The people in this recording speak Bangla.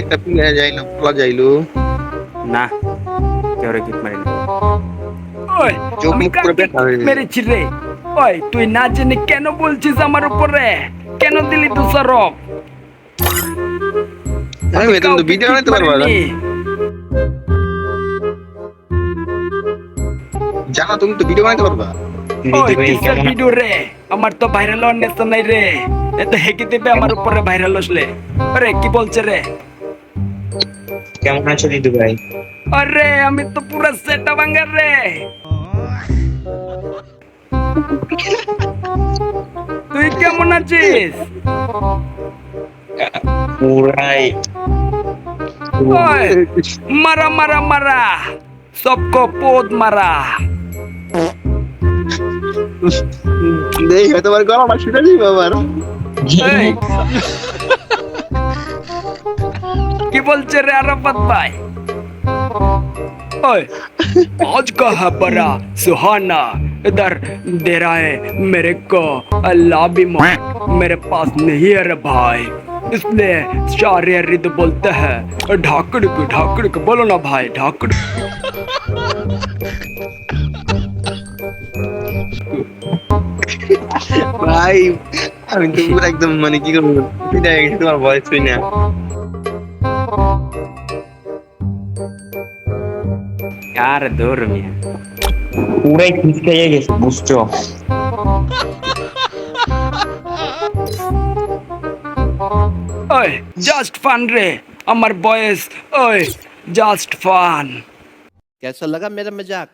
একটা পিয়া যাইলো পোলা যাইলো না কেউ কিক মারি না। ওই চোখ আমি মুখ পুরো কাকে ব্যথা হয়ে কিক গেছে। মেরেছি রে? ওই তুই না জেনে কেন বলছিস আমার উপরে? কেন দিলি দোষারোপ? আমি তুমি তো কাউকে ভিডিও কিক বানাইতে পারবা না? মারিনি। জানো তুমি তো ভিডিও বানাইতে পারবা? ওই কিসের ভিডিও রে? আমার তো ভাইরাল হওয়ার নেশা নাই রে। এত হেঁকে দেবে আমার উপরে ভাইরাল হসলে। আরে কি বলছে রে? কেমন আছো দিদু ভাই? আরে আমি তো পুরো সেটা ভাঙার রে। তুই কেমন আছিস? পুরাই ওই মারা মারা মারা সবকো পোদ মারা। দেই হয়তো আমার গলাটা শুনে যাবে আবার। এই, কি বলছে রে আরাফাত ভাই? ओए आज का है बड़ा सुहाना इधर दे रहा है मेरे को अल्लाह भी मेरे पास नहीं है रे भाई इसलिए सारे रिद बोलते हैं ढाकड़ के बोलो ना भाई ढाकड़। ভাই আমি তো পুরো একদম মানে কি করবো পিটা গেছে তোমার ভয়েস শুনে। আর দূর মিয়া। পুরাই খিচকাইয়া গেছে বুঝছো? ओए जस्ट फन रे अमर बॉयज ओए जस्ट फन। कैसा लगा मेरा मजाक?